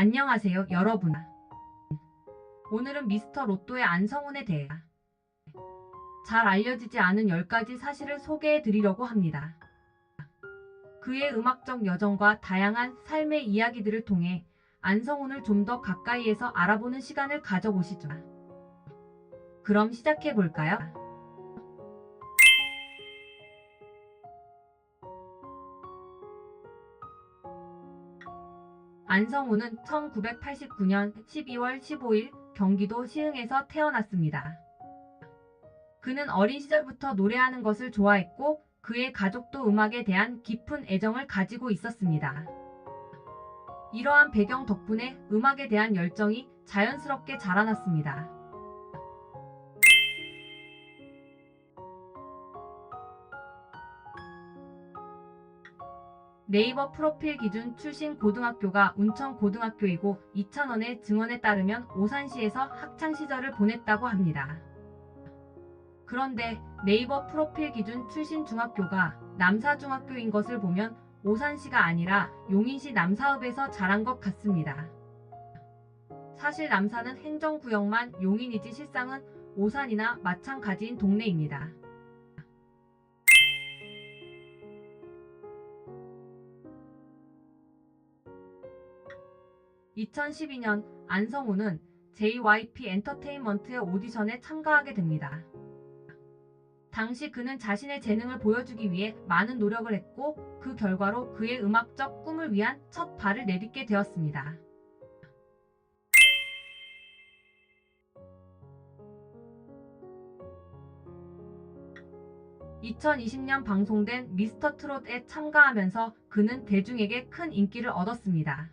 안녕하세요, 여러분. 오늘은 미스터 로또의 안성훈에 대해 잘 알려지지 않은 10가지 사실을 소개해 드리려고 합니다. 그의 음악적 여정과 다양한 삶의 이야기들을 통해 안성훈을 좀 더 가까이에서 알아보는 시간을 가져보시죠. 그럼 시작해 볼까요? 안성훈은 1989년 12월 15일 경기도 시흥에서 태어났습니다. 그는 어린 시절부터 노래하는 것을 좋아했고 그의 가족도 음악에 대한 깊은 애정을 가지고 있었습니다. 이러한 배경 덕분에 음악에 대한 열정이 자연스럽게 자라났습니다. 네이버 프로필 기준 출신 고등학교가 운천고등학교이고 2000원의 증언에 따르면 오산시에서 학창시절을 보냈다고 합니다. 그런데 네이버 프로필 기준 출신 중학교가 남사중학교인 것을 보면 오산시가 아니라 용인시 남사읍에서 자란 것 같습니다. 사실 남사는 행정구역만 용인이지 실상은 오산이나 마찬가지인 동네입니다. 2012년 안성훈은 JYP 엔터테인먼트의 오디션에 참가하게 됩니다. 당시 그는 자신의 재능을 보여주기 위해 많은 노력을 했고 그 결과로 그의 음악적 꿈을 위한 첫 발을 내딛게 되었습니다. (2020년) 방송된 미스터 트롯에 참가하면서 그는 대중에게 큰 인기를 얻었습니다.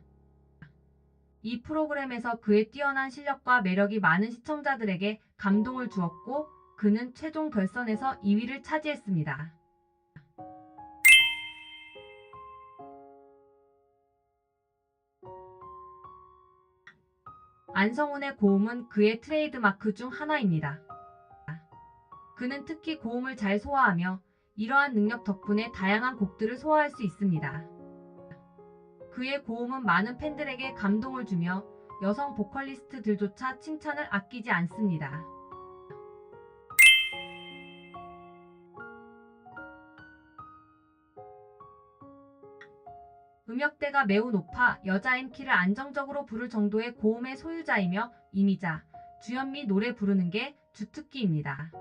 이 프로그램에서 그의 뛰어난 실력과 매력이 많은 시청자들에게 감동을 주었고 그는 최종 결선에서 2위를 차지했습니다. 안성훈의 고음은 그의 트레이드마크 중 하나입니다. 그는 특히 고음을 잘 소화하며 이러한 능력 덕분에 다양한 곡들을 소화할 수 있습니다. 그의 고음은 많은 팬들에게 감동을 주며 여성 보컬리스트들조차 칭찬을 아끼지 않습니다. 음역대가 매우 높아 여자 M키를 안정적으로 부를 정도의 고음의 소유자이며 이미자, 주현미 노래 부르는 게 주특기입니다.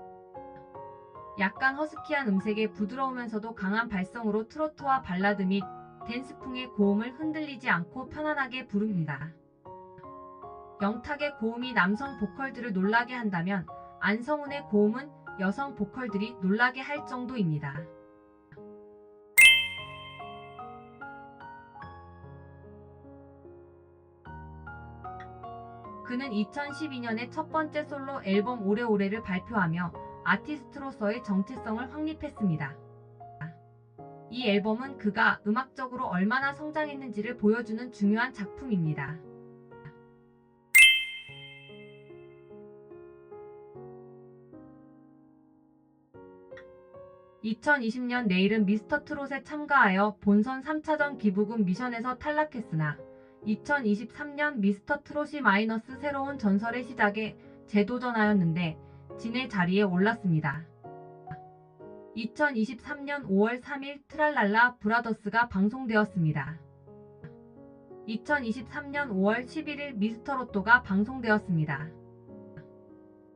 약간 허스키한 음색에 부드러우면서도 강한 발성으로 트로트와 발라드 및 댄스풍의 고음을 흔들리지 않고 편안하게 부릅니다. 영탁의 고음이 남성 보컬들을 놀라게 한다면 안성훈의 고음은 여성 보컬들이 놀라게 할 정도입니다. 그는 2012년에 첫 번째 솔로 앨범 오래오래를 발표하며 아티스트로서의 정체성을 확립했습니다. 이 앨범은 그가 음악적으로 얼마나 성장했는지를 보여주는 중요한 작품입니다. (2020년) 내일은 미스터 트롯에 참가하여 본선 3차전 기부금 미션에서 탈락했으나 2023년 미스터 트롯이 마이너스 새로운 전설의 시작에 재도전하였는데 진의 자리에 올랐습니다. 2023년 5월 3일 트랄랄라 브라더스가 방송되었습니다. 2023년 5월 11일 미스터 로또가 방송되었습니다.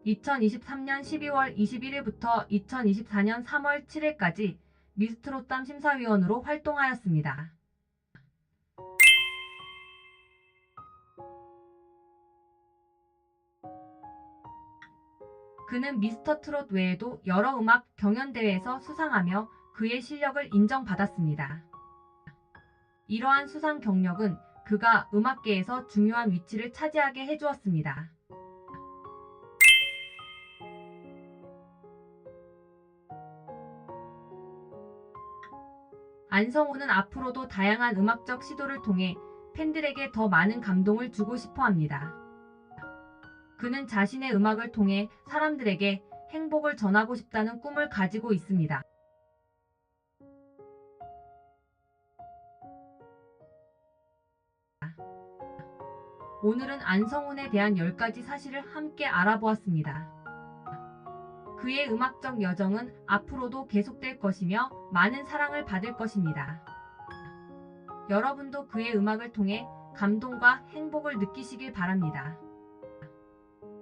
2023년 12월 21일부터 2024년 3월 7일까지 미스트롯담 심사위원으로 활동하였습니다. 그는 미스터 트롯 외에도 여러 음악 경연대회에서 수상하며 그의 실력을 인정받았습니다. 이러한 수상 경력은 그가 음악계에서 중요한 위치를 차지하게 해주었습니다. 안성훈은 앞으로도 다양한 음악적 시도를 통해 팬들에게 더 많은 감동을 주고 싶어 합니다. 그는 자신의 음악을 통해 사람들에게 행복을 전하고 싶다는 꿈을 가지고 있습니다. 오늘은 안성훈에 대한 10가지 사실을 함께 알아보았습니다. 그의 음악적 여정은 앞으로도 계속될 것이며 많은 사랑을 받을 것입니다. 여러분도 그의 음악을 통해 감동과 행복을 느끼시길 바랍니다.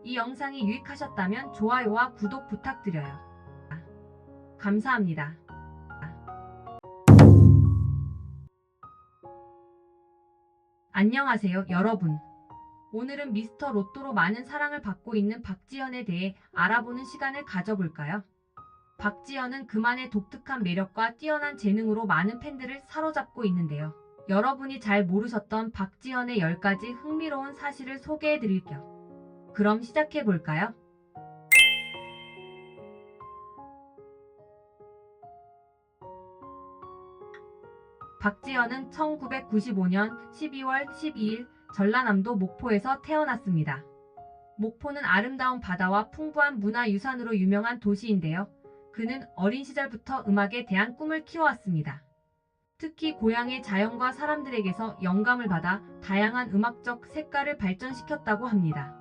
이 영상이 유익하셨다면 좋아요와 구독 부탁드려요. 감사합니다. 안녕하세요, 여러분. 오늘은 미스터 로또로 많은 사랑을 받고 있는 박지현에 대해 알아보는 시간을 가져볼까요? 박지현은 그만의 독특한 매력과 뛰어난 재능으로 많은 팬들을 사로잡고 있는데요. 여러분이 잘 모르셨던 박지현의 10가지 흥미로운 사실을 소개해드릴게요. 그럼 시작해볼까요? 박지현은 1995년 12월 12일 전라남도 목포에서 태어났습니다. 목포는 아름다운 바다와 풍부한 문화유산으로 유명한 도시인데요. 그는 어린 시절부터 음악에 대한 꿈을 키워왔습니다. 특히 고향의 자연과 사람들에게서 영감을 받아 다양한 음악적 색깔을 발전시켰다고 합니다.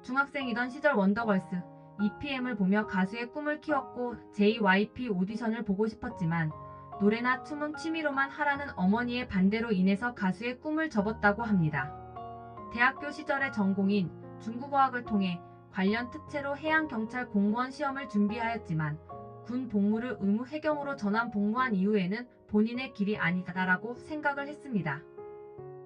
중학생이던 시절 원더걸스, EPM을 보며 가수의 꿈을 키웠고 JYP 오디션을 보고 싶었지만 노래나 춤은 취미로만 하라는 어머니의 반대로 인해서 가수의 꿈을 접었다고 합니다. 대학교 시절의 전공인 중국어학을 통해 관련 특채로 해양경찰 공무원 시험을 준비하였지만 군 복무를 의무 해경으로 전환 복무한 이후에는 본인의 길이 아니다라고 생각을 했습니다.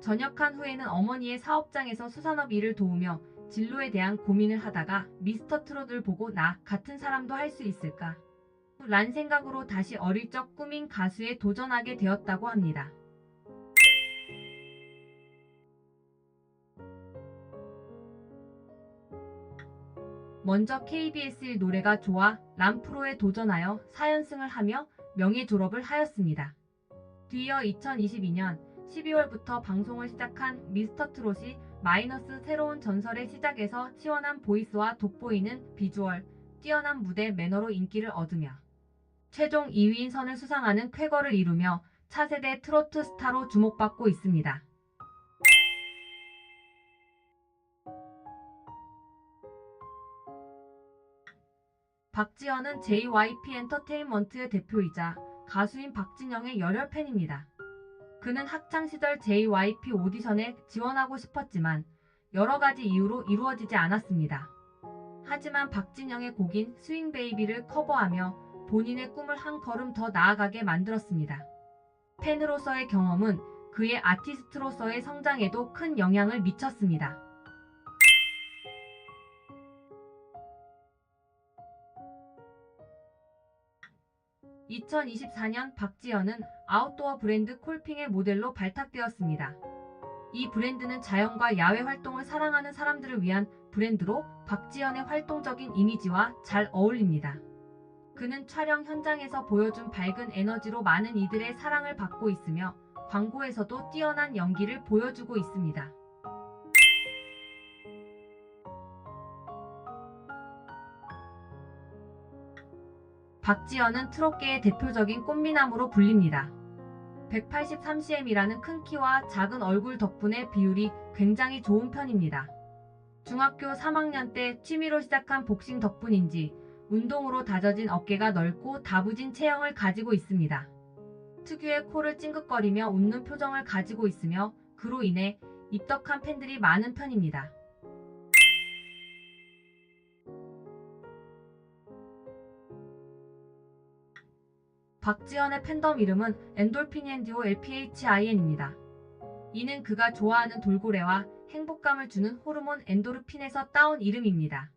전역한 후에는 어머니의 사업장에서 수산업 일을 도우며 진로에 대한 고민을 하다가 미스터 트롯을 보고 나 같은 사람도 할 수 있을까? 란 생각으로 다시 어릴 적 꿈인 가수에 도전하게 되었다고 합니다. 먼저 KBS1 노래가 좋아 란 프로에 도전하여 4연승을 하며 명예 졸업을 하였습니다. 뒤이어 2022년 12월부터 방송을 시작한 미스터 트롯이 마이너스 새로운 전설의 시작에서 시원한 보이스와 돋보이는 비주얼, 뛰어난 무대 매너로 인기를 얻으며 최종 2위인 선을 수상하는 쾌거를 이루며 차세대 트로트 스타로 주목받고 있습니다. 박지현은 JYP 엔터테인먼트의 대표이자 가수인 박진영의 열혈 팬입니다. 그는 학창시절 JYP 오디션에 지원하고 싶었지만 여러 가지 이유로 이루어지지 않았습니다. 하지만 박진영의 곡인 스윙 베이비를 커버하며 본인의 꿈을 한 걸음 더 나아가게 만들었습니다. 팬으로서의 경험은 그의 아티스트로서의 성장에도 큰 영향을 미쳤습니다. 2024년 박지현은 아웃도어 브랜드 콜핑의 모델로 발탁되었습니다. 이 브랜드는 자연과 야외 활동을 사랑하는 사람들을 위한 브랜드로 박지현의 활동적인 이미지와 잘 어울립니다. 그는 촬영 현장에서 보여준 밝은 에너지로 많은 이들의 사랑을 받고 있으며 광고에서도 뛰어난 연기를 보여주고 있습니다. 박지현은 트롯계의 대표적인 꽃미남으로 불립니다. 183cm이라는 큰 키와 작은 얼굴 덕분에 비율이 굉장히 좋은 편입니다. 중학교 3학년 때 취미로 시작한 복싱 덕분인지 운동으로 다져진 어깨가 넓고 다부진 체형을 가지고 있습니다. 특유의 코를 찡긋거리며 웃는 표정을 가지고 있으며 그로 인해 입덕한 팬들이 많은 편입니다. 박지현의 팬덤 이름은 엔돌핀앤디오 LPHIN입니다. 이는 그가 좋아하는 돌고래와 행복감을 주는 호르몬 엔도르핀에서 따온 이름입니다.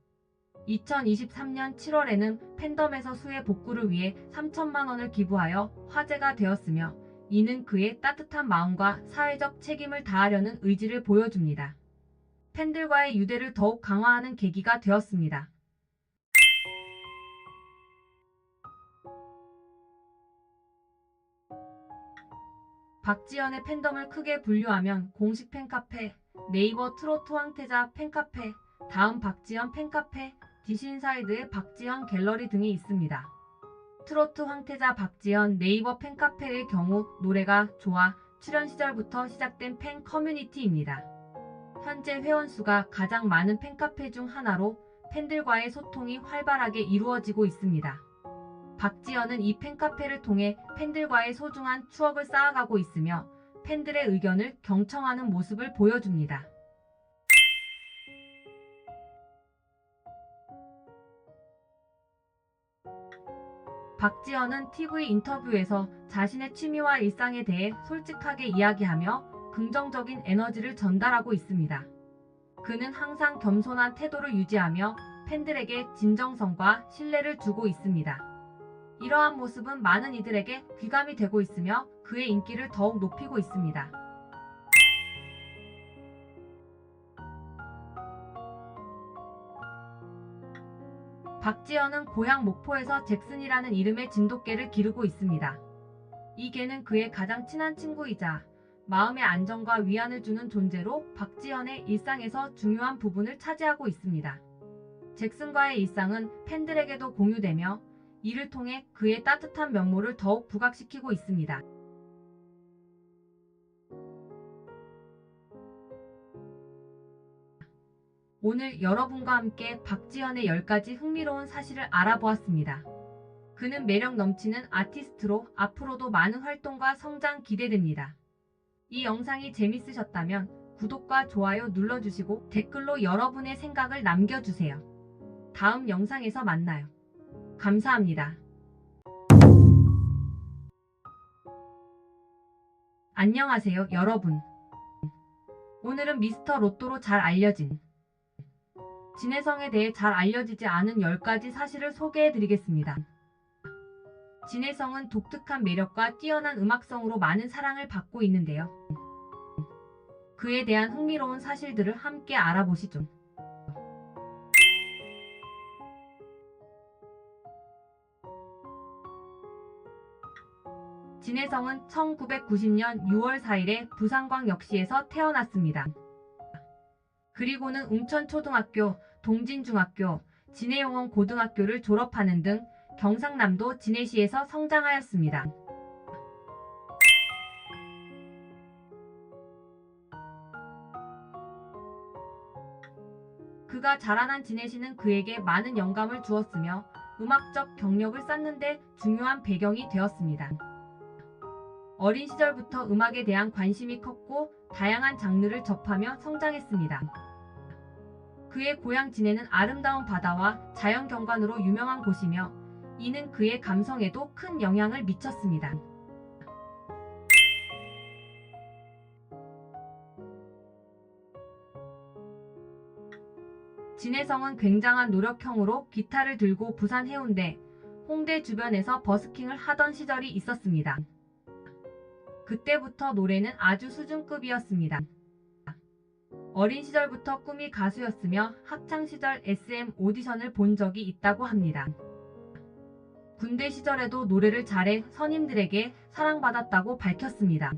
2023년 7월에는 팬덤에서 수해 복구를 위해 3천만 원을 기부하여 화제가 되었으며 이는 그의 따뜻한 마음과 사회적 책임을 다하려는 의지를 보여줍니다. 팬들과의 유대를 더욱 강화하는 계기가 되었습니다. 박지현의 팬덤을 크게 분류하면 공식 팬카페, 네이버 트로트 황태자 팬카페, 다음 박지현 팬카페, 디신사이드의 박지현 갤러리 등이 있습니다. 트로트 황태자 박지현 네이버 팬카페의 경우 노래가 좋아 출연 시절부터 시작된 팬 커뮤니티입니다. 현재 회원수가 가장 많은 팬카페 중 하나로 팬들과의 소통이 활발하게 이루어지고 있습니다. 박지현은 이 팬카페를 통해 팬들과의 소중한 추억을 쌓아가고 있으며 팬들의 의견을 경청하는 모습을 보여줍니다. 박지현은 TV 인터뷰에서 자신의 취미와 일상에 대해 솔직하게 이야기하며 긍정적인 에너지를 전달하고 있습니다. 그는 항상 겸손한 태도를 유지하며 팬들에게 진정성과 신뢰를 주고 있습니다. 이러한 모습은 많은 이들에게 귀감이 되고 있으며 그의 인기를 더욱 높이고 있습니다. 박지현은 고향 목포에서 잭슨이라는 이름의 진돗개를 기르고 있습니다. 이 개는 그의 가장 친한 친구이자 마음의 안정과 위안을 주는 존재로 박지현의 일상에서 중요한 부분을 차지하고 있습니다. 잭슨과의 일상은 팬들에게도 공유되며 이를 통해 그의 따뜻한 면모를 더욱 부각시키고 있습니다. 오늘 여러분과 함께 박지현의 10가지 흥미로운 사실을 알아보았습니다. 그는 매력 넘치는 아티스트로 앞으로도 많은 활동과 성장 기대됩니다. 이 영상이 재밌으셨다면 구독과 좋아요 눌러주시고 댓글로 여러분의 생각을 남겨주세요. 다음 영상에서 만나요. 감사합니다. 안녕하세요, 여러분. 오늘은 미스터 로또로 잘 알려진 진혜성에 대해 잘 알려지지 않은 10가지 사실을 소개해드리겠습니다. 진혜성은 독특한 매력과 뛰어난 음악성으로 많은 사랑을 받고 있는데요. 그에 대한 흥미로운 사실들을 함께 알아보시죠. 진혜성은 1990년 6월 4일에 부산광역시에서 태어났습니다. 그리고는 웅천초등학교, 동진중학교, 진해용원 고등학교를 졸업하는 등 경상남도 진해시에서 성장하였습니다. 그가 자라난 진해시는 그에게 많은 영감을 주었으며 음악적 경력을 쌓는 데 중요한 배경이 되었습니다. 어린 시절부터 음악에 대한 관심이 컸고 다양한 장르를 접하며 성장했습니다. 그의 고향 진해는 아름다운 바다와 자연 경관으로 유명한 곳이며 이는 그의 감성에도 큰 영향을 미쳤습니다. 진해성은 굉장한 노력형으로 기타를 들고 부산 해운대, 홍대 주변에서 버스킹을 하던 시절이 있었습니다. 그때부터 노래는 아주 수준급이었습니다. 어린 시절부터 꿈이 가수였으며 학창시절 SM 오디션을 본 적이 있다고 합니다. 군대 시절에도 노래를 잘해 선임들에게 사랑받았다고 밝혔습니다.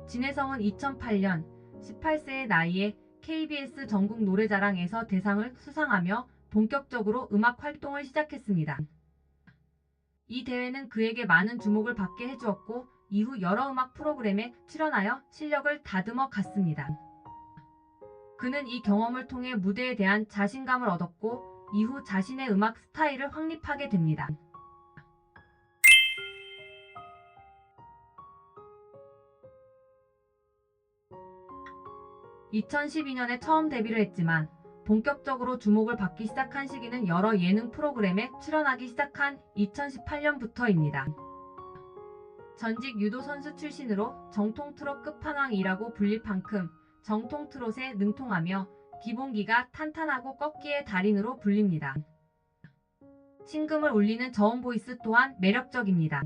진혜성은 2008년 18세의 나이에 KBS 전국 노래자랑에서 대상을 수상하며 본격적으로 음악 활동을 시작했습니다. 이 대회는 그에게 많은 주목을 받게 해주었고 이후 여러 음악 프로그램에 출연하여 실력을 다듬어 갔습니다. 그는 이 경험을 통해 무대에 대한 자신감을 얻었고 이후 자신의 음악 스타일을 확립하게 됩니다. 2012년에 처음 데뷔를 했지만 본격적으로 주목을 받기 시작한 시기는 여러 예능 프로그램에 출연하기 시작한 2018년부터입니다. 전직 유도 선수 출신으로 정통 트롯 끝판왕이라고 불릴 만큼 정통 트롯에 능통하며 기본기가 탄탄하고 꺾기의 달인으로 불립니다. 심금을 울리는 저음 보이스 또한 매력적입니다.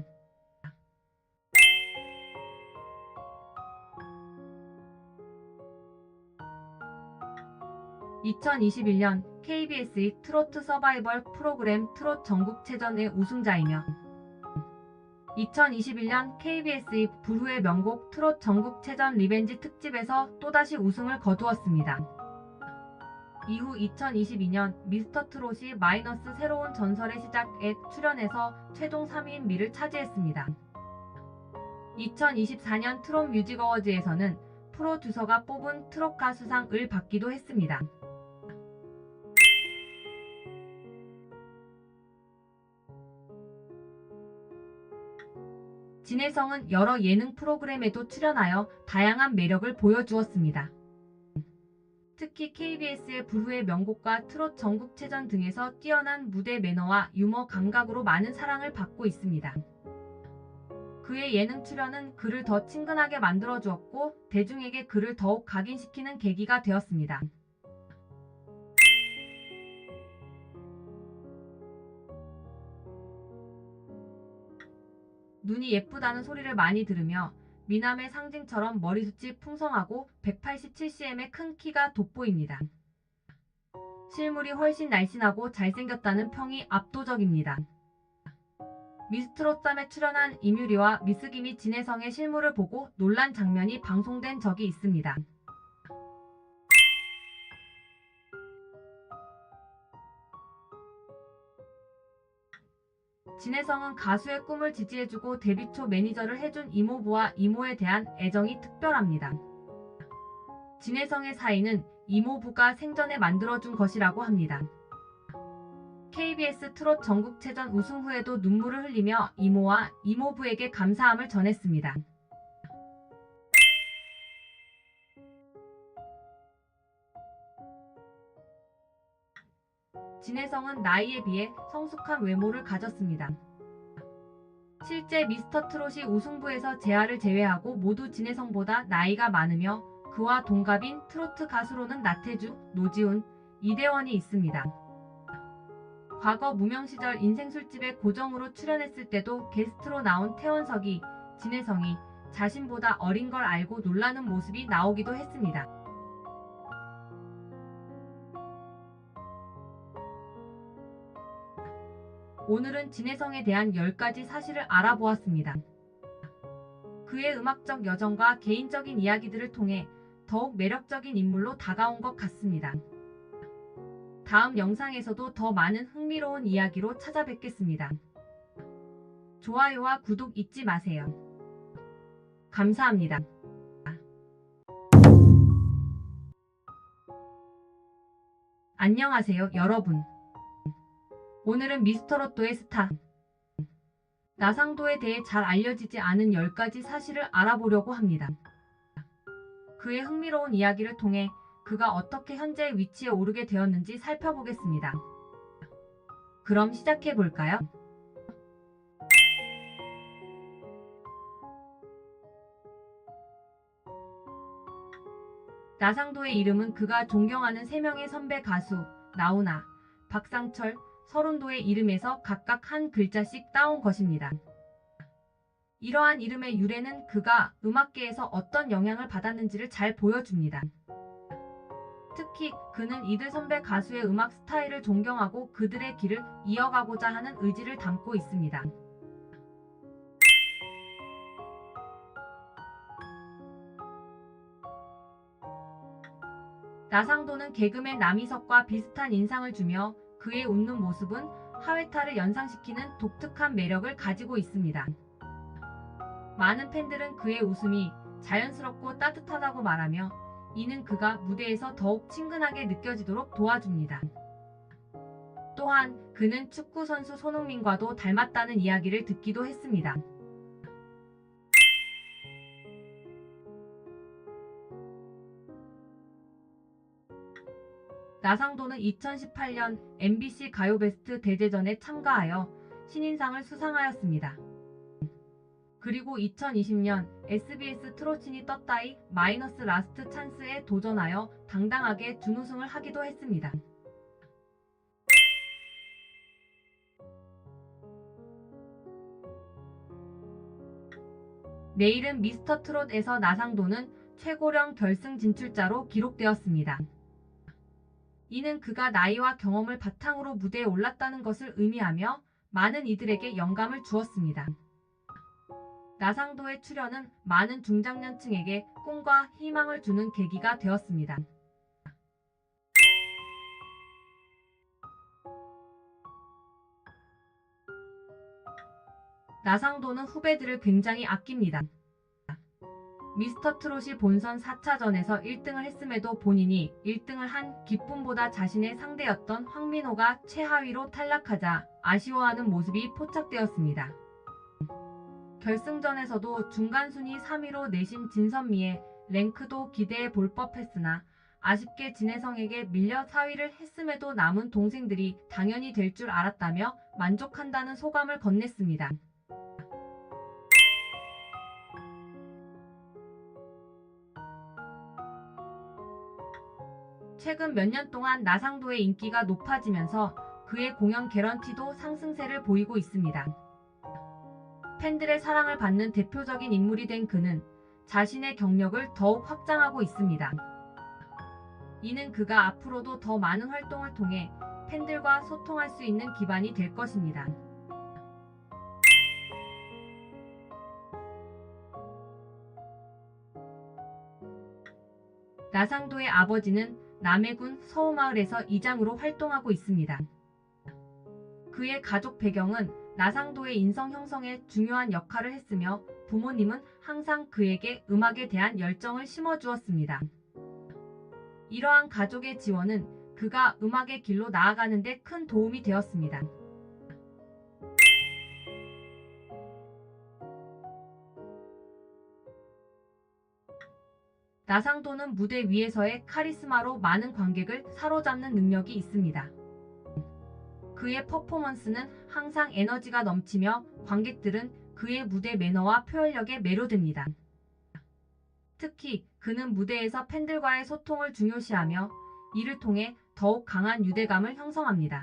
2021년 KBS의 트로트 서바이벌 프로그램 트롯 전국체전의 우승자이며 2021년 KBS의 불후의 명곡 트롯 전국체전 리벤지 특집에서 또다시 우승을 거두었습니다. 이후 2022년 미스터트롯이 마이너스 새로운 전설의 시작에 출연해서 최종 3위인 미를 차지했습니다. 2024년 트롯 뮤직 어워즈에서는 프로듀서가 뽑은 트롯 가수상을 받기도 했습니다. 진혜성은 여러 예능 프로그램에도 출연하여 다양한 매력을 보여주었습니다. 특히 KBS의 불후의 명곡과 트롯 전국체전 등에서 뛰어난 무대 매너와 유머 감각으로 많은 사랑을 받고 있습니다. 그의 예능 출연은 그를 더 친근하게 만들어주었고 대중에게 그를 더욱 각인시키는 계기가 되었습니다. 눈이 예쁘다는 소리를 많이 들으며 미남의 상징처럼 머리숱이 풍성하고 187cm의 큰 키가 돋보입니다. 실물이 훨씬 날씬하고 잘생겼다는 평이 압도적입니다. 미스트롯3에 출연한 임유리와 미스김이 진혜성의 실물을 보고 놀란 장면이 방송된 적이 있습니다. 진혜성은 가수의 꿈을 지지해주고 데뷔 초 매니저를 해준 이모부와 이모에 대한 애정이 특별합니다. 진혜성의 사이는 이모부가 생전에 만들어준 것이라고 합니다. KBS 트롯 전국체전 우승 후에도 눈물을 흘리며 이모와 이모부에게 감사함을 전했습니다. 진혜성은 나이에 비해 성숙한 외모를 가졌습니다. 실제 미스터트롯이 우승부에서 재하를 제외하고 모두 진혜성보다 나이가 많으며 그와 동갑인 트로트 가수로는 나태주, 노지훈, 이대원이 있습니다. 과거 무명 시절 인생술집에 고정으로 출연했을 때도 게스트로 나온 태원석이 진혜성이 자신보다 어린 걸 알고 놀라는 모습이 나오기도 했습니다. 오늘은 진혜성에 대한 10가지 사실을 알아보았습니다. 그의 음악적 여정과 개인적인 이야기들을 통해 더욱 매력적인 인물로 다가온 것 같습니다. 다음 영상에서도 더 많은 흥미로운 이야기로 찾아뵙겠습니다. 좋아요와 구독 잊지 마세요. 감사합니다. 안녕하세요, 여러분. 오늘은 미스터롯도의 스타 나상도에 대해 잘 알려지지 않은 10가지 사실을 알아보려고 합니다. 그의 흥미로운 이야기를 통해 그가 어떻게 현재의 위치에 오르게 되었는지 살펴보겠습니다. 그럼 시작해볼까요? 나상도의 이름은 그가 존경하는 3명의 선배 가수 나훈아, 박상철, 서른도의 이름에서 각각 한 글자씩 따온 것입니다. 이러한 이름의 유래는 그가 음악계에서 어떤 영향을 받았는지를 잘 보여줍니다. 특히 그는 이들 선배 가수의 음악 스타일을 존경하고 그들의 길을 이어가고자 하는 의지를 담고 있습니다. 나상도는 개그맨 남희석과 비슷한 인상을 주며 그의 웃는 모습은 하회탈을 연상시키는 독특한 매력을 가지고 있습니다. 많은 팬들은 그의 웃음이 자연스럽고 따뜻하다고 말하며 이는 그가 무대에서 더욱 친근하게 느껴지도록 도와줍니다. 또한 그는 축구 선수 손흥민과도 닮았다는 이야기를 듣기도 했습니다. 나상도는 2018년 MBC 가요베스트 대제전에 참가하여 신인상을 수상하였습니다. 그리고 2020년 SBS 트롯신이 떴다의 마이너스 라스트 찬스에 도전하여 당당하게 준우승을 하기도 했습니다. 내일은 미스터트롯에서 나상도는 최고령 결승 진출자로 기록되었습니다. 이는 그가 나이와 경험을 바탕으로 무대에 올랐다는 것을 의미하며 많은 이들에게 영감을 주었습니다. 나상도의 출연은 많은 중장년층에게 꿈과 희망을 주는 계기가 되었습니다. 나상도는 후배들을 굉장히 아낍니다. 미스터 트롯이 본선 4차전에서 1등을 했음에도 본인이 1등을 한 기쁨보다 자신의 상대였던 황민호가 최하위로 탈락하자 아쉬워하는 모습이 포착되었습니다. 결승전에서도 중간순위 3위로 내신 진선미의 랭크도 기대해 볼 법했으나 아쉽게 진혜성에게 밀려 4위를 했음에도 남은 동생들이 당연히 될 줄 알았다며 만족한다는 소감을 건넸습니다. 최근 몇 년 동안 나상도의 인기가 높아지면서 그의 공연 개런티도 상승세를 보이고 있습니다. 팬들의 사랑을 받는 대표적인 인물이 된 그는 자신의 경력을 더욱 확장하고 있습니다. 이는 그가 앞으로도 더 많은 활동을 통해 팬들과 소통할 수 있는 기반이 될 것입니다. 나상도의 아버지는 남해군 서우마을에서 이장으로 활동하고 있습니다. 그의 가족 배경은 나상도의 인성 형성에 중요한 역할을 했으며 부모님은 항상 그에게 음악에 대한 열정을 심어주었습니다. 이러한 가족의 지원은 그가 음악의 길로 나아가는 데 큰 도움이 되었습니다. 나상도는 무대 위에서의 카리스마로 많은 관객을 사로잡는 능력이 있습니다. 그의 퍼포먼스는 항상 에너지가 넘치며 관객들은 그의 무대 매너와 표현력에 매료됩니다. 특히 그는 무대에서 팬들과의 소통을 중요시하며 이를 통해 더욱 강한 유대감을 형성합니다.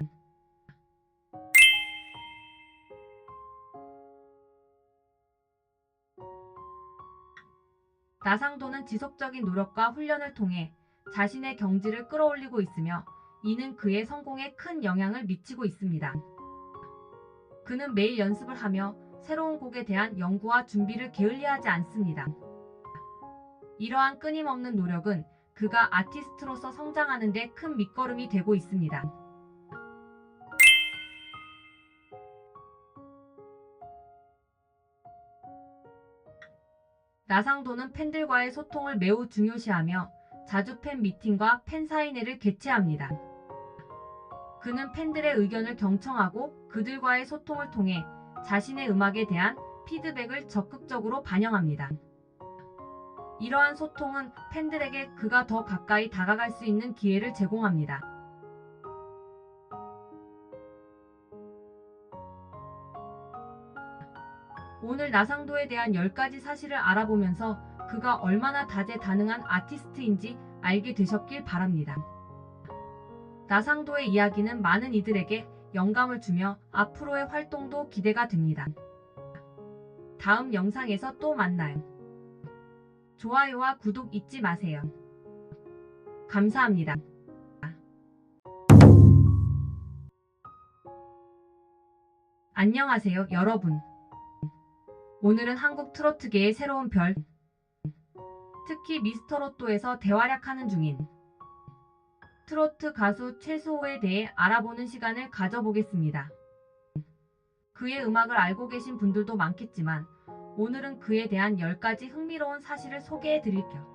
나상도는 지속적인 노력과 훈련을 통해 자신의 경지를 끌어올리고 있으며 이는 그의 성공에 큰 영향을 미치고 있습니다. 그는 매일 연습을 하며 새로운 곡에 대한 연구와 준비를 게을리하지 않습니다. 이러한 끊임없는 노력은 그가 아티스트로서 성장하는 데 큰 밑거름이 되고 있습니다. 나상도는 팬들과의 소통을 매우 중요시하며 자주 팬 미팅과 팬 사인회를 개최합니다. 그는 팬들의 의견을 경청하고 그들과의 소통을 통해 자신의 음악에 대한 피드백을 적극적으로 반영합니다. 이러한 소통은 팬들에게 그가 더 가까이 다가갈 수 있는 기회를 제공합니다. 오늘 나상도에 대한 10가지 사실을 알아보면서 그가 얼마나 다재다능한 아티스트인지 알게 되셨길 바랍니다. 나상도의 이야기는 많은 이들에게 영감을 주며 앞으로의 활동도 기대가 됩니다. 다음 영상에서 또 만나요. 좋아요와 구독 잊지 마세요. 감사합니다. 안녕하세요, 여러분. 오늘은 한국 트로트계의 새로운 별, 특히 미스터로또에서 대활약하는 중인 트로트 가수 최수호에 대해 알아보는 시간을 가져보겠습니다. 그의 음악을 알고 계신 분들도 많겠지만 오늘은 그에 대한 10가지 흥미로운 사실을 소개해 드릴게요.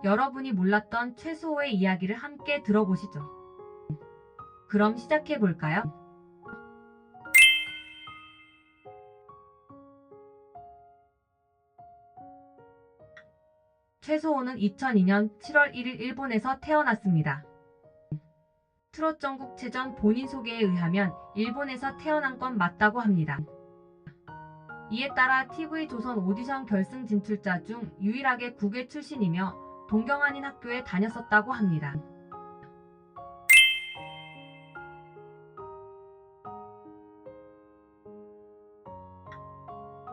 여러분이 몰랐던 최수호의 이야기를 함께 들어보시죠. 그럼 시작해 볼까요? 최수호는 2002년 7월 1일 일본에서 태어났습니다. 트롯 전국체전 본인 소개에 의하면 일본에서 태어난 건 맞다고 합니다. 이에 따라 TV조선 오디션 결승 진출자 중 유일하게 국외 출신이며 동경한인 학교에 다녔었다고 합니다.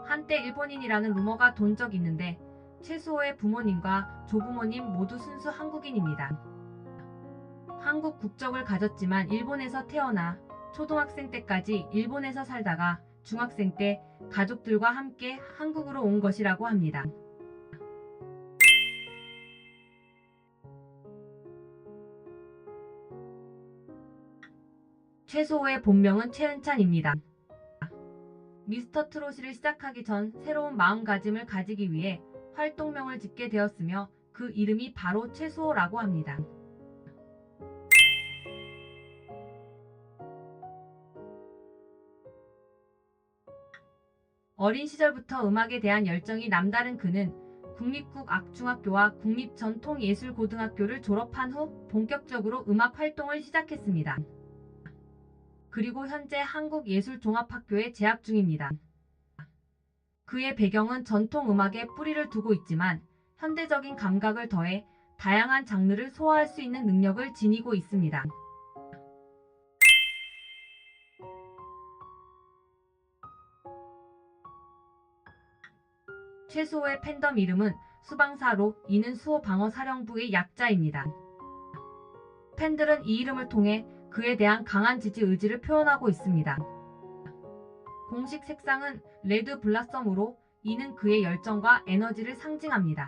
한때 일본인이라는 루머가 돈 적 있는데 최수호의 부모님과 조부모님 모두 순수 한국인입니다. 한국 국적을 가졌지만 일본에서 태어나 초등학생 때까지 일본에서 살다가 중학생 때 가족들과 함께 한국으로 온 것이라고 합니다. 최수호의 본명은 최은찬입니다. 미스터 트롯을 시작하기 전 새로운 마음가짐을 가지기 위해 활동명을 짓게 되었으며 그 이름이 바로 최수호라고 합니다. 어린 시절부터 음악에 대한 열정이 남다른 그는 국립국악중학교와 국립전통예술고등학교를 졸업한 후 본격적으로 음악 활동을 시작했습니다. 그리고 현재 한국예술종합학교에 재학 중입니다. 그의 배경은 전통음악에 뿌리를 두고 있지만 현대적인 감각을 더해 다양한 장르를 소화할 수 있는 능력을 지니고 있습니다. 최수호의 팬덤 이름은 수방사로, 이는 수호방어사령부의 약자입니다. 팬들은 이 이름을 통해 그에 대한 강한 지지 의지를 표현하고 있습니다. 공식 색상은 레드 블라썸으로, 이는 그의 열정과 에너지를 상징합니다.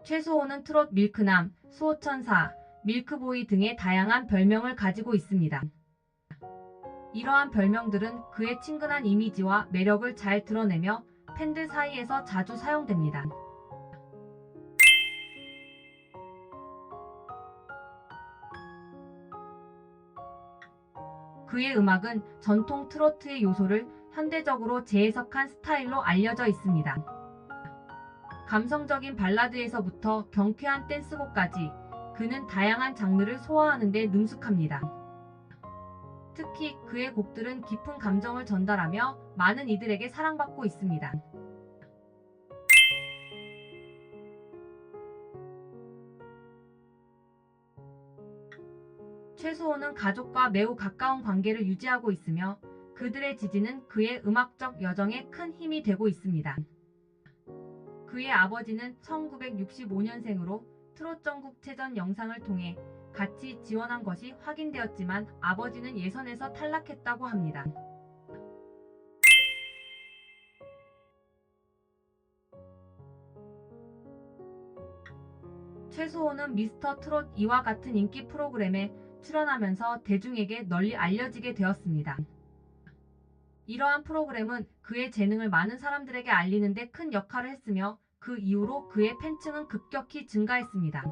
최수호는 트롯 밀크남, 수호천사, 밀크보이 등의 다양한 별명을 가지고 있습니다. 이러한 별명들은 그의 친근한 이미지와 매력을 잘 드러내며 팬들 사이에서 자주 사용됩니다. 그의 음악은 전통 트로트의 요소를 현대적으로 재해석한 스타일로 알려져 있습니다. 감성적인 발라드에서부터 경쾌한 댄스곡까지 그는 다양한 장르를 소화하는 데 능숙합니다. 특히 그의 곡들은 깊은 감정을 전달하며 많은 이들에게 사랑받고 있습니다. 최수호는 가족과 매우 가까운 관계를 유지하고 있으며 그들의 지지는 그의 음악적 여정에 큰 힘이 되고 있습니다. 그의 아버지는 1965년생으로 트롯 전국체전 영상을 통해 같이 지원한 것이 확인되었지만 아버지는 예선에서 탈락했다고 합니다. 최수호는 미스터 트롯 2와 같은 인기 프로그램에 출연하면서 대중에게 널리 알려지게 되었습니다. 이러한 프로그램은 그의 재능을 많은 사람들에게 알리는 데 큰 역할을 했으며 그 이후로 그의 팬층은 급격히 증가했습니다.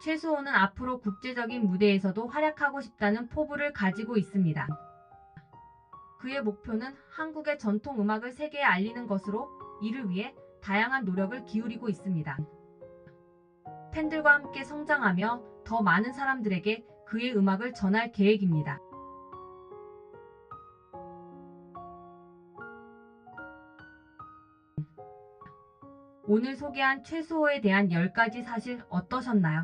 최수호는 앞으로 국제적인 무대에서도 활약하고 싶다는 포부를 가지고 있습니다. 그의 목표는 한국의 전통 음악을 세계에 알리는 것으로 이를 위해 다양한 노력을 기울이고 있습니다. 팬들과 함께 성장하며 더 많은 사람들에게 그의 음악을 전할 계획입니다. 오늘 소개한 최수호에 대한 10가지 사실 어떠셨나요?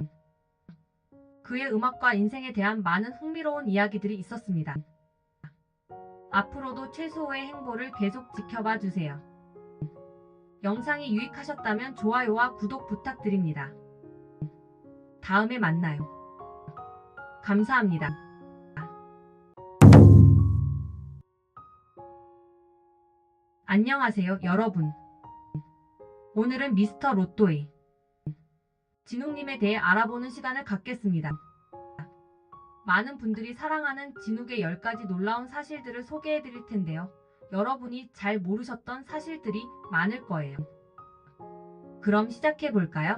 그의 음악과 인생에 대한 많은 흥미로운 이야기들이 있었습니다. 앞으로도 최수호의 행보를 계속 지켜봐 주세요. 영상이 유익하셨다면 좋아요와 구독 부탁드립니다. 다음에 만나요. 감사합니다. 안녕하세요, 여러분. 오늘은 미스터 로또의 진욱님에 대해 알아보는 시간을 갖겠습니다. 많은 분들이 사랑하는 진욱의 10가지 놀라운 사실들을 소개해드릴 텐데요. 여러분이 잘 모르셨던 사실들이 많을 거예요. 그럼 시작해볼까요?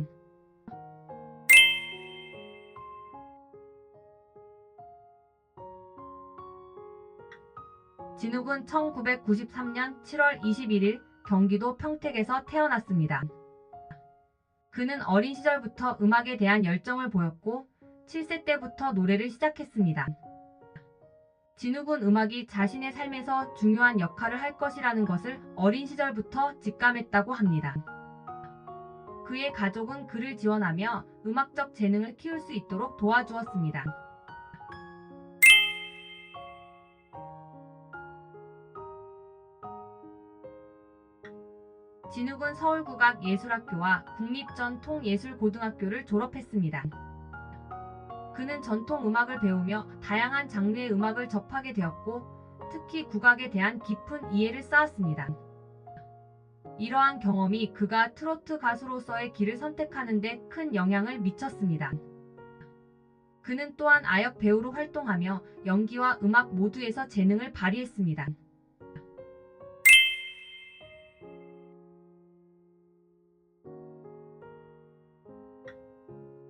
진욱은 1993년 7월 21일 경기도 평택에서 태어났습니다. 그는 어린 시절부터 음악에 대한 열정을 보였고 7세 때부터 노래를 시작했습니다. 진욱은 음악이 자신의 삶에서 중요한 역할을 할 것이라는 것을 어린 시절부터 직감했다고 합니다. 그의 가족은 그를 지원하며 음악적 재능을 키울 수 있도록 도와주었습니다. 진욱은 서울국악예술학교와 국립전통예술고등학교를 졸업했습니다. 그는 전통음악을 배우며 다양한 장르의 음악을 접하게 되었고 특히 국악에 대한 깊은 이해를 쌓았습니다. 이러한 경험이 그가 트로트 가수로서의 길을 선택하는 데 큰 영향을 미쳤습니다. 그는 또한 아역 배우로 활동하며 연기와 음악 모두에서 재능을 발휘했습니다.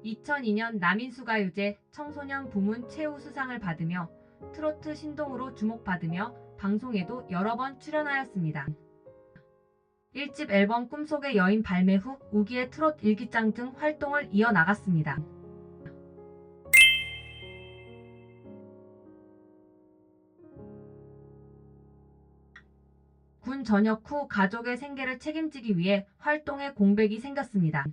2002년 남인수가요제 청소년 부문 최우수상을 받으며 트로트 신동으로 주목받으며 방송에도 여러 번 출연하였습니다. 1집 앨범 꿈속의 여인 발매 후 우기의 트롯 일기장 등 활동을 이어나갔습니다. 군 전역 후 가족의 생계를 책임지기 위해 활동에 공백이 생겼습니다.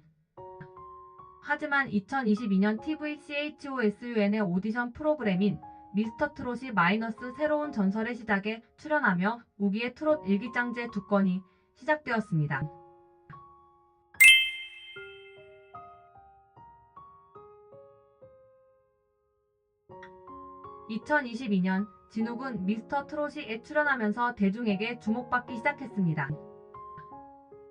하지만 2022년 TV CHOSUN의 오디션 프로그램인 미스터트롯이 마이너스 새로운 전설의 시작에 출연하며 우기의 트롯 일기장제 2건이 시작되었습니다. 2022년 진욱은 미스터트롯에 출연하면서 대중에게 주목받기 시작했습니다.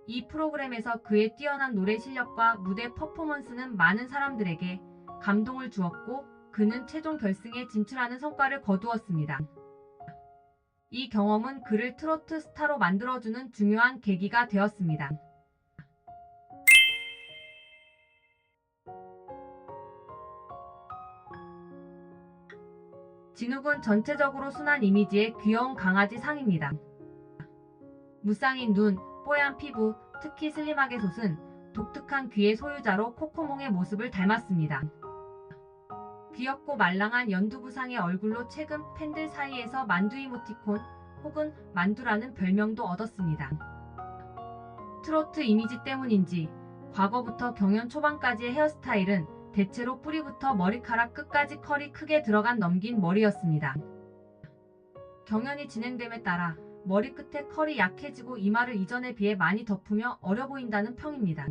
이 프로그램에서 그의 뛰어난 노래 실력과 무대 퍼포먼스는 많은 사람들에게 감동을 주었고 그는 최종 결승에 진출하는 성과를 거두었습니다. 이 경험은 그를 트로트 스타로 만들어주는 중요한 계기가 되었습니다. 진욱은 전체적으로 순한 이미지의 귀여운 강아지 상입니다. 무쌍인 눈, 뽀얀 피부, 특히 슬림하게 솟은 독특한 귀의 소유자로 코코몽의 모습을 닮았습니다. 귀엽고 말랑한 연두부상의 얼굴로 최근 팬들 사이에서 만두 이모티콘 혹은 만두라는 별명도 얻었습니다. 트로트 이미지 때문인지 과거부터 경연 초반까지의 헤어스타일은 대체로 뿌리부터 머리카락 끝까지 컬이 크게 들어간 넘긴 머리였습니다. 경연이 진행됨에 따라 머리끝에 컬이 약해지고 이마를 이전에 비해 많이 덮으며 어려 보인다는 평입니다.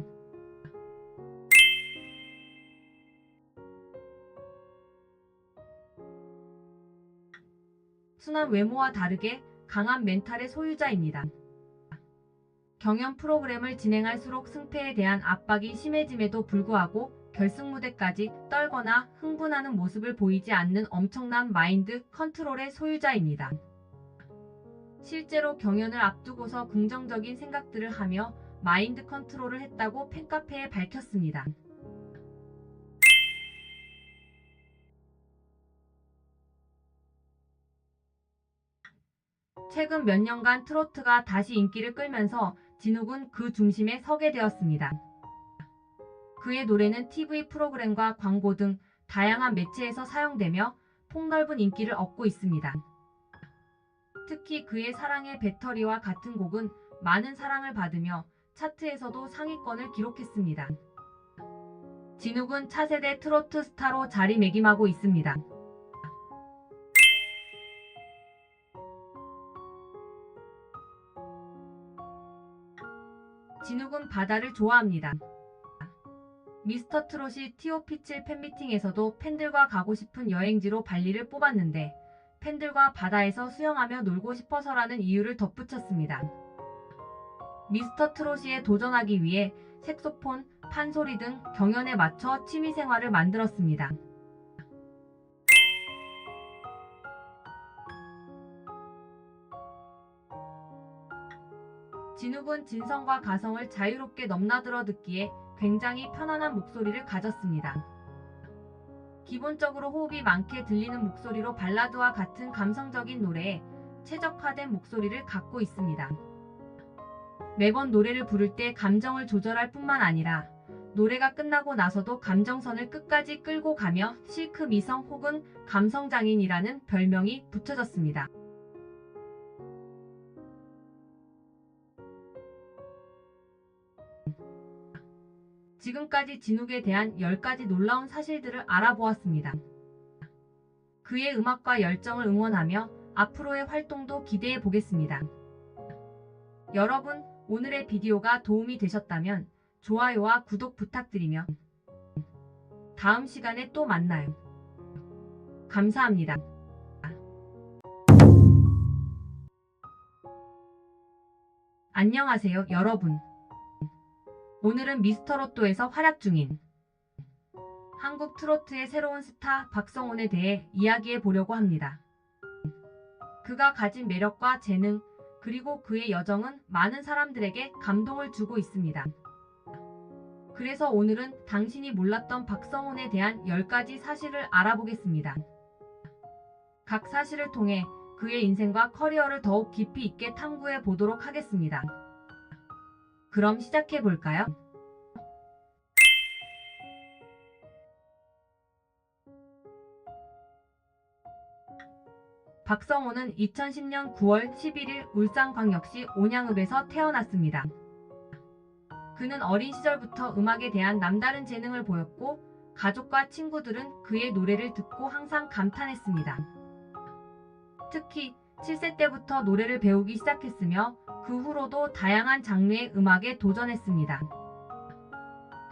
순한 외모와 다르게 강한 멘탈의 소유자입니다. 경연 프로그램을 진행할수록 승패에 대한 압박이 심해짐에도 불구하고 결승 무대까지 떨거나 흥분하는 모습을 보이지 않는 엄청난 마인드 컨트롤의 소유자입니다. 실제로 경연을 앞두고서 긍정적인 생각들을 하며 마인드 컨트롤을 했다고 팬카페에 밝혔습니다. 최근 몇 년간 트로트가 다시 인기를 끌면서 진욱은 그 중심에 서게 되었습니다. 그의 노래는 TV 프로그램과 광고 등 다양한 매체에서 사용되며 폭넓은 인기를 얻고 있습니다. 특히 그의 사랑의 배터리와 같은 곡은 많은 사랑을 받으며 차트에서도 상위권을 기록했습니다. 진욱은 차세대 트로트 스타로 자리매김하고 있습니다. 진욱은 바다를 좋아합니다. 미스터트롯이 TOP7 팬미팅에서도 팬들과 가고 싶은 여행지로 발리를 뽑았는데 팬들과 바다에서 수영하며 놀고 싶어서라는 이유를 덧붙였습니다. 미스터트롯에 도전하기 위해 색소폰, 판소리 등 경연에 맞춰 취미생활을 만들었습니다. 진욱은 진성과 가성을 자유롭게 넘나들어 듣기에 굉장히 편안한 목소리를 가졌습니다. 기본적으로 호흡이 많게 들리는 목소리로 발라드와 같은 감성적인 노래에 최적화된 목소리를 갖고 있습니다. 매번 노래를 부를 때 감정을 조절할 뿐만 아니라 노래가 끝나고 나서도 감정선을 끝까지 끌고 가며 실크 미성 혹은 감성장인이라는 별명이 붙여졌습니다. 지금까지 진욱에 대한 10가지 놀라운 사실들을 알아보았습니다. 그의 음악과 열정을 응원하며 앞으로의 활동도 기대해 보겠습니다. 여러분, 오늘의 비디오가 도움이 되셨다면 좋아요와 구독 부탁드리며 다음 시간에 또 만나요. 감사합니다. 안녕하세요, 여러분. 오늘은 미스터로또에서 활약 중인 한국 트로트의 새로운 스타 박성훈에 대해 이야기해 보려고 합니다. 그가 가진 매력과 재능, 그리고 그의 여정은 많은 사람들에게 감동을 주고 있습니다. 그래서 오늘은 당신이 몰랐던 박성훈에 대한 10가지 사실을 알아보겠습니다. 각 사실을 통해 그의 인생과 커리어를 더욱 깊이 있게 탐구해 보도록 하겠습니다. 그럼 시작해 볼까요? 박성훈은 2010년 9월 11일 울산광역시 온양읍에서 태어났습니다. 그는 어린 시절부터 음악에 대한 남다른 재능을 보였고 가족과 친구들은 그의 노래를 듣고 항상 감탄했습니다. 특히 7세 때부터 노래를 배우기 시작했으며 그 후로도 다양한 장르의 음악에 도전했습니다.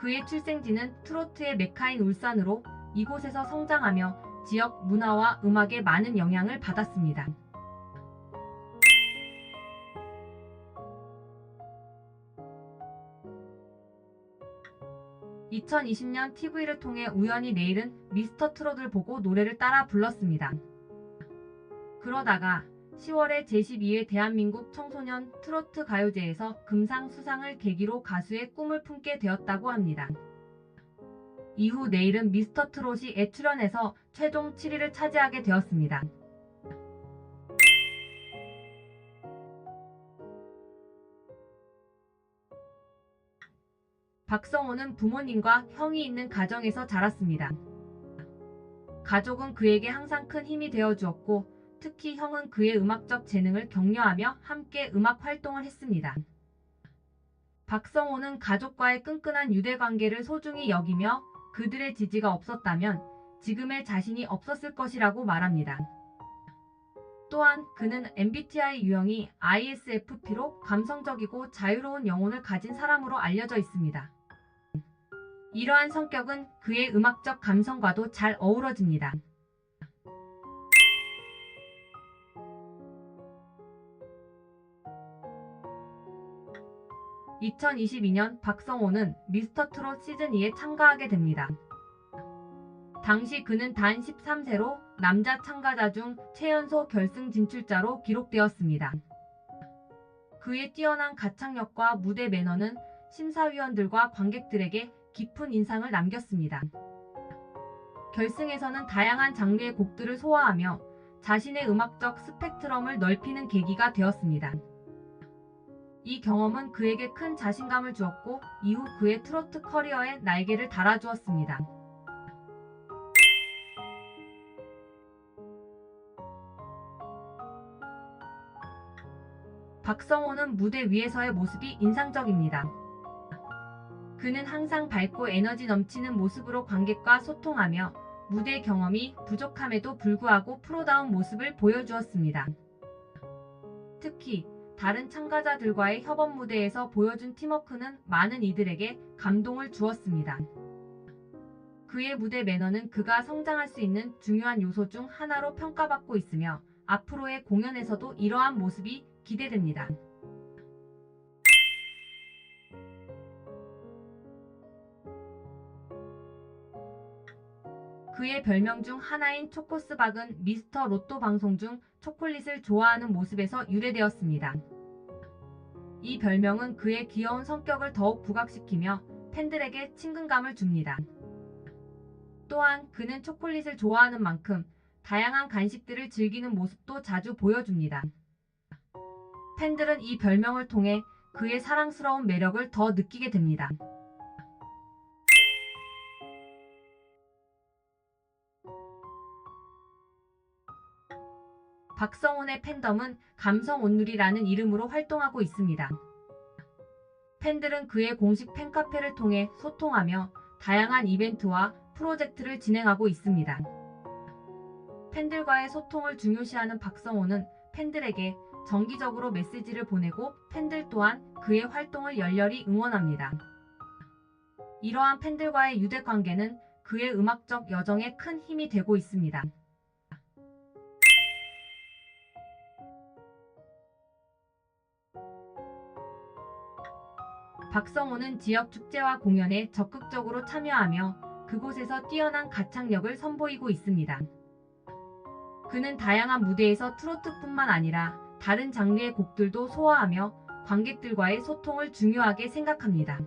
그의 출생지는 트로트의 메카인 울산으로 이곳에서 성장하며 지역 문화와 음악에 많은 영향을 받았습니다. (2020년) TV를 통해 우연히 내일은 미스터 트롯을 보고 노래를 따라 불렀습니다. 그러다가 10월에 제12회 대한민국 청소년 트로트 가요제에서 금상 수상을 계기로 가수의 꿈을 품게 되었다고 합니다. 이후 내일은 미스터 트롯에 출연해서 최종 7위를 차지하게 되었습니다. 박성훈은 부모님과 형이 있는 가정에서 자랐습니다. 가족은 그에게 항상 큰 힘이 되어 주었고 특히 형은 그의 음악적 재능을 격려하며 함께 음악 활동을 했습니다. 박성훈은 가족과의 끈끈한 유대관계를 소중히 여기며 그들의 지지가 없었다면 지금의 자신이 없었을 것이라고 말합니다. 또한 그는 MBTI 유형이 ISFP로 감성적이고 자유로운 영혼을 가진 사람으로 알려져 있습니다. 이러한 성격은 그의 음악적 감성과도 잘 어우러집니다. (2022년) 박성훈은 미스터 트롯 시즌2에 참가하게 됩니다. 당시 그는 단 13세로 남자 참가자 중 최연소 결승 진출자로 기록되었습니다. 그의 뛰어난 가창력과 무대 매너는 심사위원들과 관객들에게 깊은 인상을 남겼습니다. 결승에서는 다양한 장르의 곡들을 소화하며 자신의 음악적 스펙트럼을 넓히는 계기가 되었습니다. 이 경험은 그에게 큰 자신감을 주었고 이후 그의 트로트 커리어에 날개를 달아주었습니다. 박성훈은 무대 위에서의 모습이 인상적입니다. 그는 항상 밝고 에너지 넘치는 모습으로 관객과 소통하며 무대 경험이 부족함에도 불구하고 프로다운 모습을 보여주었습니다. 특히 다른 참가자들과의 협업 무대에서 보여준 팀워크는 많은 이들에게 감동을 주었습니다. 그의 무대 매너는 그가 성장할 수 있는 중요한 요소 중 하나로 평가받고 있으며 앞으로의 공연에서도 이러한 모습이 기대됩니다. 그의 별명 중 하나인 초코스박은 미스터 로또 방송 중 초콜릿을 좋아하는 모습에서 유래되었습니다. 이 별명은 그의 귀여운 성격을 더욱 부각시키며 팬들에게 친근감을 줍니다. 또한 그는 초콜릿을 좋아하는 만큼 다양한 간식들을 즐기는 모습도 자주 보여줍니다. 팬들은 이 별명을 통해 그의 사랑스러운 매력을 더 느끼게 됩니다. 박성훈의 팬덤은 감성온누리라는 이름으로 활동하고 있습니다. 팬들은 그의 공식 팬카페를 통해 소통하며 다양한 이벤트와 프로젝트를 진행하고 있습니다. 팬들과의 소통을 중요시하는 박성훈은 팬들에게 정기적으로 메시지를 보내고 팬들 또한 그의 활동을 열렬히 응원합니다. 이러한 팬들과의 유대 관계는 그의 음악적 여정에 큰 힘이 되고 있습니다. 박성호는 지역 축제와 공연에 적극적으로 참여하며 그곳에서 뛰어난 가창력을 선보이고 있습니다. 그는 다양한 무대에서 트로트뿐만 아니라 다른 장르의 곡들도 소화하며 관객들과의 소통을 중요하게 생각합니다.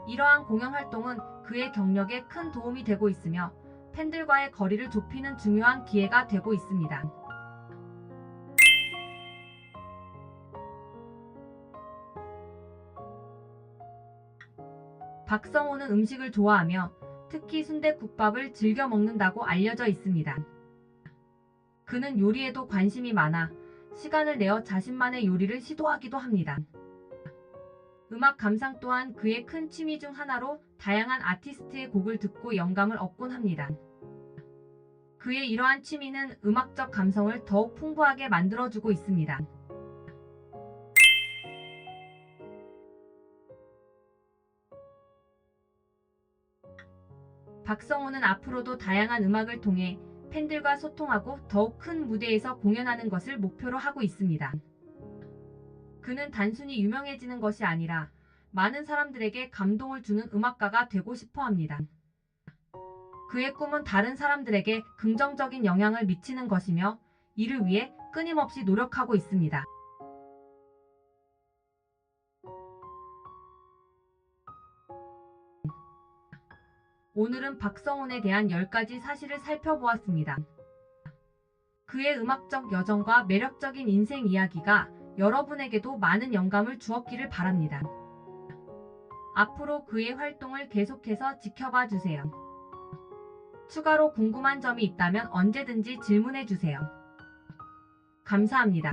이러한 공연 활동은 그의 경력에 큰 도움이 되고 있으며 팬들과의 거리를 좁히는 중요한 기회가 되고 있습니다. 박성호는 음식을 좋아하며 특히 순댓국밥을 즐겨 먹는다고 알려져 있습니다. 그는 요리에도 관심이 많아 시간을 내어 자신만의 요리를 시도하기도 합니다. 음악 감상 또한 그의 큰 취미 중 하나로 다양한 아티스트의 곡을 듣고 영감을 얻곤 합니다. 그의 이러한 취미는 음악적 감성을 더욱 풍부하게 만들어주고 있습니다. 박성호는 앞으로도 다양한 음악을 통해 팬들과 소통하고 더욱 큰 무대에서 공연하는 것을 목표로 하고 있습니다. 그는 단순히 유명해지는 것이 아니라 많은 사람들에게 감동을 주는 음악가가 되고 싶어 합니다. 그의 꿈은 다른 사람들에게 긍정적인 영향을 미치는 것이며 이를 위해 끊임없이 노력하고 있습니다. 오늘은 박성훈에 대한 10가지 사실을 살펴보았습니다. 그의 음악적 여정과 매력적인 인생 이야기가 여러분에게도 많은 영감을 주었기를 바랍니다. 앞으로 그의 활동을 계속해서 지켜봐 주세요. 추가로 궁금한 점이 있다면 언제든지 질문해 주세요. 감사합니다.